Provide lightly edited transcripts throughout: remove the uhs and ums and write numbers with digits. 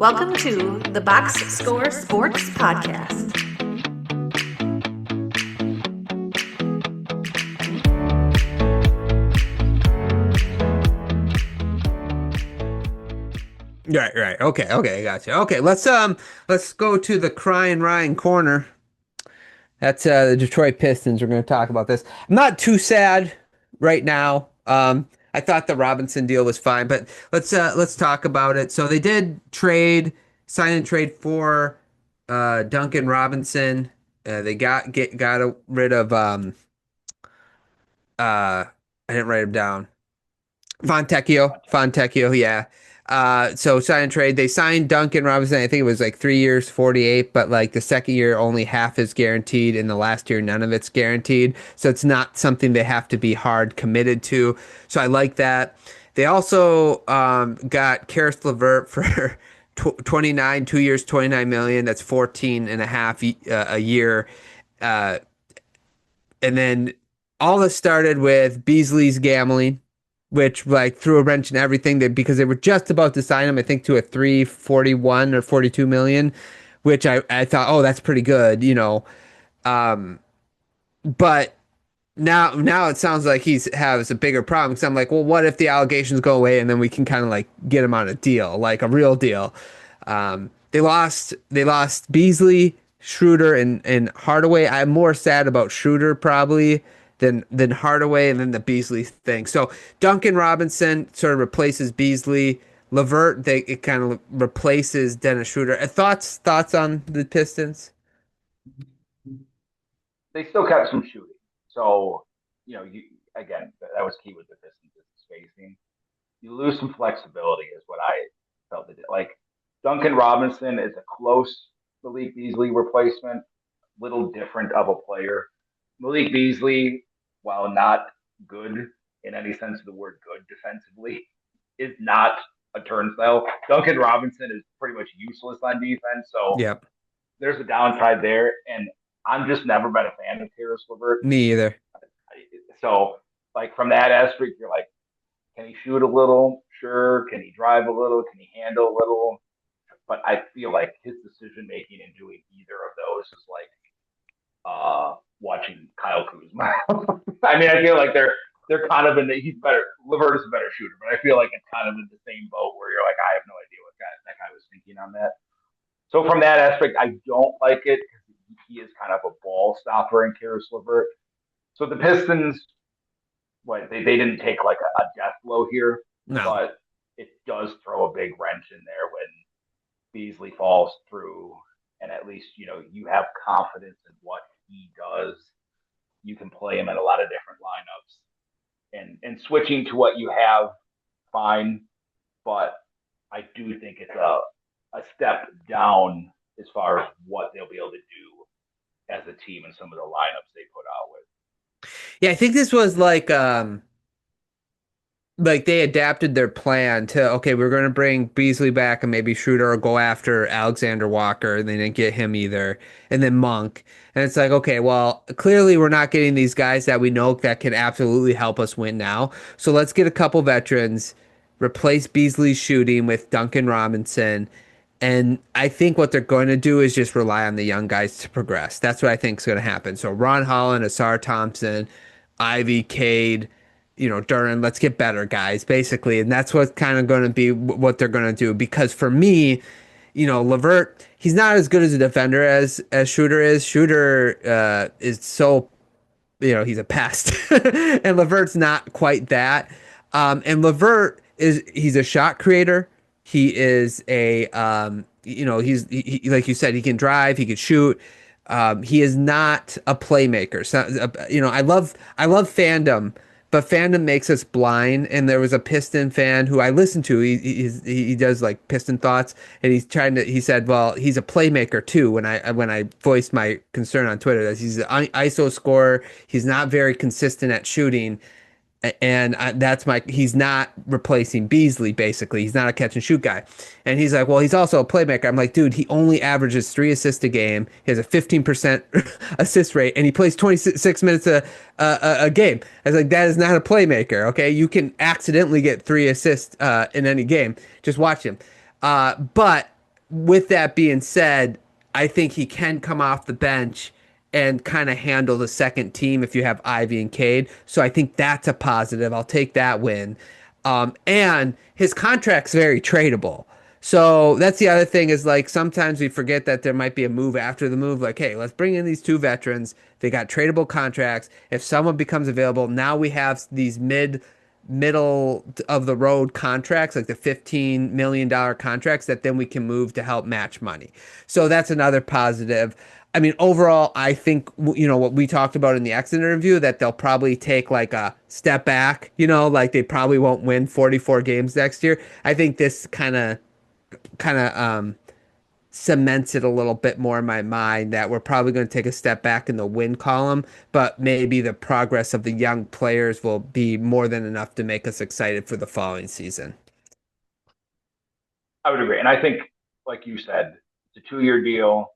Welcome to the Box Score Sports Podcast. Right. Okay, gotcha. Okay, let's go to the crying Ryan corner. That's the Detroit Pistons. We're going to talk about this. I'm not too sad right now. I thought the Robinson deal was fine, but let's talk about it. So they did sign and trade for Duncan Robinson. They got rid of I didn't write him down. Fontecchio, yeah. So sign and trade. They signed Duncan Robinson. I think it was like 3 years, 48, but like the second year, only half is guaranteed. In the last year, none of it's guaranteed. So it's not something they have to be hard committed to. So I like that. They also got Karis LeVert for 29, 2 years, 29 million. That's 14 and a half a year. Uh, and then all this started with Beasley's gambling, which like threw a wrench in everything because they were just about to sign him, I think, to a 341 or 42 million, which I thought, oh, that's pretty good, you know. But now it sounds like has a bigger problem because I'm like, well, what if the allegations go away and then we can kind of like get him on a deal, like a real deal. They lost Beasley, Schroeder, and Hardaway. I'm more sad about Schroeder probably than Hardaway, and then the Beasley thing. So Duncan Robinson sort of replaces Beasley. LeVert, it kind of replaces Dennis Schroeder. Thoughts on the Pistons? They still kept some shooting. So, again, that was key with the Pistons is the spacing. You lose some flexibility is what I felt they did. Like Duncan Robinson is a close Malik Beasley replacement, little different of a player. Malik Beasley, while not good in any sense of the word good defensively, is not a turnstile. Duncan Robinson is pretty much useless on defense. So Yep. there's a downside there. And I'm just never been a fan of Karis LeVert. Me either. So, like, from that aspect, you're like, can he shoot a little? Sure. Can he drive a little? Can he handle a little? But I feel like his decision making in doing either of those is like watching Kyle Kuzma. I mean, I feel like they're kind of he's better. LeVert is a better shooter, but I feel like it's kind of in the same boat where you're like, I have no idea what that guy was thinking on that. So from that aspect, I don't like it because he is kind of a ball stopper in Karis LeVert. So the Pistons, they didn't take like a death blow here, No. but it does throw a big wrench in there when Beasley falls through, and at least you have confidence in what he does. You can play him in a lot of different lineups, and switching to what you have, fine. But I do think it's a step down as far as what they'll be able to do as a team and some of the lineups they put out with. Yeah, I think this was like they adapted their plan to, okay, we're going to bring Beasley back and maybe Schroeder or go after Alexander Walker. And they didn't get him either. And then Monk. And it's like, okay, well, clearly we're not getting these guys that we know that can absolutely help us win now. So let's get a couple veterans, replace Beasley's shooting with Duncan Robinson. And I think what they're going to do is just rely on the young guys to progress. That's what I think is going to happen. So Ron Holland, Asar Thompson, Ivy, Cade, Duran, let's get better, guys, basically. And that's what's kind of going to be what they're going to do. Because for me, LeVert, he's not as good as a defender as Schroeder is. Schroeder is so, he's a pest. And LeVert's not quite that. And LeVert he's a shot creator. He is he's like you said, he can drive, he can shoot. He is not a playmaker. So, I love fandom, but fandom makes us blind. And there was a Piston fan who I listened to. He does like Piston thoughts, and he said, well, he's a playmaker too. When I voiced my concern on Twitter that he's an ISO scorer, he's not very consistent at shooting. And he's not replacing Beasley, basically. He's not a catch and shoot guy. And he's like, well, he's also a playmaker. I'm like, dude, he only averages 3 assists a game. He has a 15% assist rate, and he plays 26 minutes a game. I was like, that is not a playmaker, okay? You can accidentally get 3 assists in any game. Just watch him. But with that being said, I think he can come off the bench and kind of handle the second team if you have Ivy and Cade. So I think that's a positive. I'll take that win. And his contract's very tradable. So that's the other thing is like sometimes we forget that there might be a move after the move. Like, hey, let's bring in these two veterans. They got tradable contracts. If someone becomes available, now we have these middle of the road contracts, like the $15 million contracts that then we can move to help match money. So that's another positive. I mean, overall, I think, what we talked about in the exit interview, that they'll probably take like a step back, like they probably won't win 44 games next year. I think this kind of cements it a little bit more in my mind that we're probably going to take a step back in the win column, but maybe the progress of the young players will be more than enough to make us excited for the following season. I would agree. And I think, like you said, it's a 2-year deal.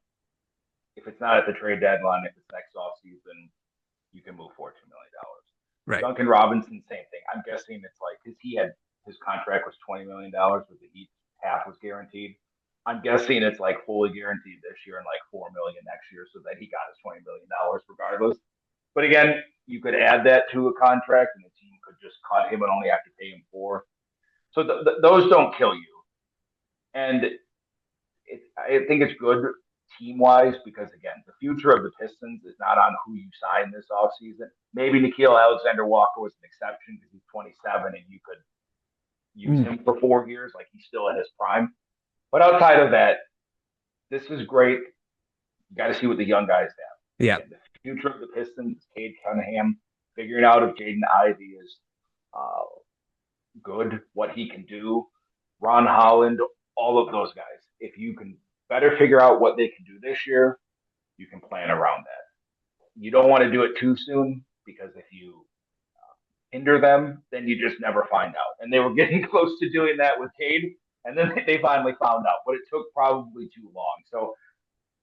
If it's not at the trade deadline, if it's next offseason, you can move for $2 million. Right. Duncan Robinson, same thing. I'm guessing it's like because his contract was $20 million, with the half was guaranteed. I'm guessing it's like fully guaranteed this year and like $4 million next year, so that he got his $20 million regardless. But again, you could add that to a contract, and the team could just cut him and only have to pay him four. So those don't kill you, and I think it's good team wise because again, the future of the Pistons is not on who you sign this offseason. Maybe Nickeil Alexander Walker was an exception because he's 27 and you could use him for 4 years, like he's still in his prime. But outside of that, this is great. You got to see what the young guys have. Yeah. And the future of the Pistons is Cade Cunningham figuring out if Jaden Ivey is uh, good, what he can do. Ron Holland, all of those guys. If you can better figure out what they can do this year, you can plan around that. You don't want to do it too soon because if you hinder them, then you just never find out. And they were getting close to doing that with Cade, and then they finally found out, but it took probably too long. So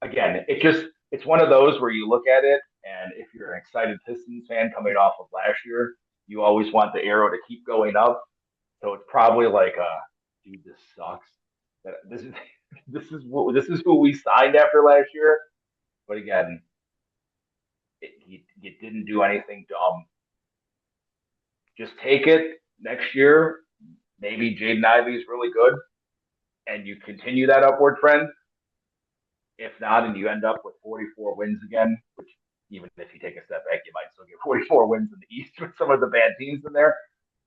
again, it's one of those where you look at it, and if you're an excited Pistons fan coming off of last year, you always want the arrow to keep going up. So it's probably like, dude, this sucks. This is this is who we signed after last year. But again, you didn't do anything dumb. Just take it next year. Maybe Jaden Ivey is really good, and you continue that upward trend. If not, and you end up with 44 wins again, which even if you take a step back, you might still get 44 wins in the East with some of the bad teams in there.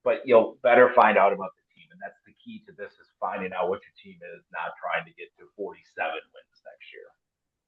But you'll better find out about the team, and that's the key to this: is finding out what your team is, not trying to get to 47 wins next year.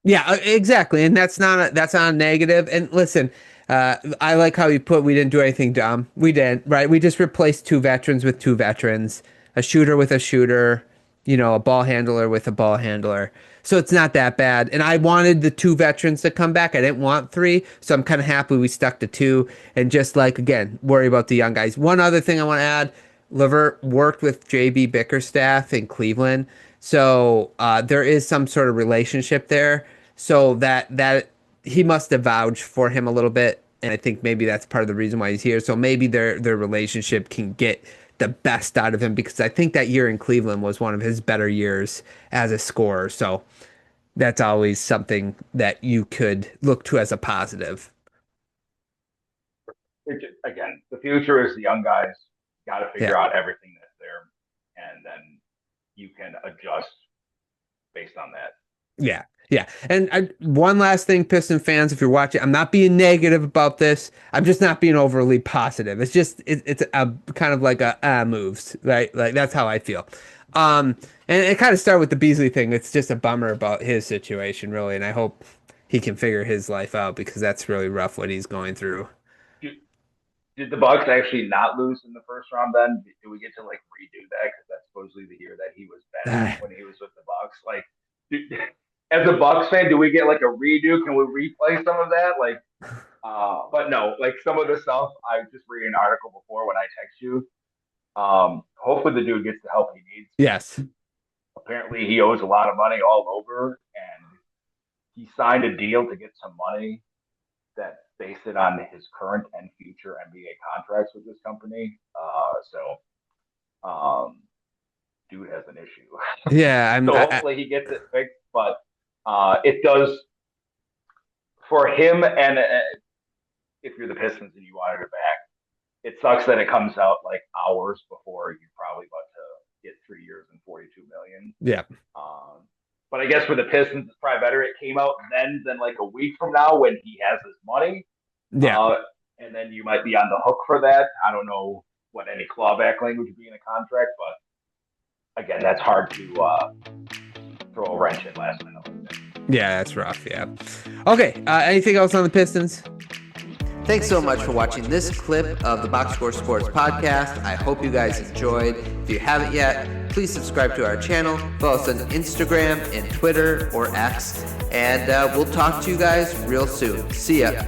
Yeah, exactly. And that's not a negative. And listen, I like how you put we didn't do anything dumb. We didn't, right? We just replaced two veterans with two veterans, a shooter with a shooter, a ball handler with a ball handler. So it's not that bad. And I wanted the two veterans to come back. I didn't want three. So I'm kind of happy we stuck to two and just like, again, worry about the young guys. One other thing I want to add, LeVert worked with JB Bickerstaff in Cleveland. So there is some sort of relationship there. So that he must have vouched for him a little bit, and I think maybe that's part of the reason why he's here. So maybe their relationship can get the best out of him because I think that year in Cleveland was one of his better years as a scorer. So that's always something that you could look to as a positive. Again, the future is the young guys. Got to Yeah. figure out everything that's there, and then you can adjust based on that. Yeah. Yeah. And one last thing, Piston fans, if you're watching, I'm not being negative about this. I'm just not being overly positive. It's just, it's a kind of like a moves, right? Like that's how I feel. And it kind of started with the Beasley thing. It's just a bummer about his situation, really. And I hope he can figure his life out because that's really rough what he's going through. Did, did the Bucks actually not lose in the first round? Then did we get to like redo that because that's supposedly the year that he was benched when he was with the Bucks? Like, as a Bucks fan, do we get like a redo? Can we replay some of that? Like, but no, like some of the stuff I just read an article before when I text you. Hopefully the dude gets the help he needs. Yes. Apparently he owes a lot of money all over, and he signed a deal to get some money that base it on his current and future NBA contracts with this company. So dude has an issue. Yeah, So hopefully he gets it fixed. But it does for him, and if you're the Pistons and you wanted it back, it sucks that it comes out like hours before you're probably about to get 3 years and $42 million. Yeah. But I guess for the Pistons, it's probably better it came out then than like a week from now when he has his money. Yeah. And then you might be on the hook for that. I don't know what any clawback language would be in a contract, but again, that's hard to throw a wrench in last minute. Yeah, that's rough. Yeah. Okay. Anything else on the Pistons? Thanks so much for watching this clip of the Box Score Sports podcast. I hope you guys enjoyed. If you haven't yet, please subscribe to our channel. Follow us on Instagram and Twitter or X. And we'll talk to you guys real soon. See ya.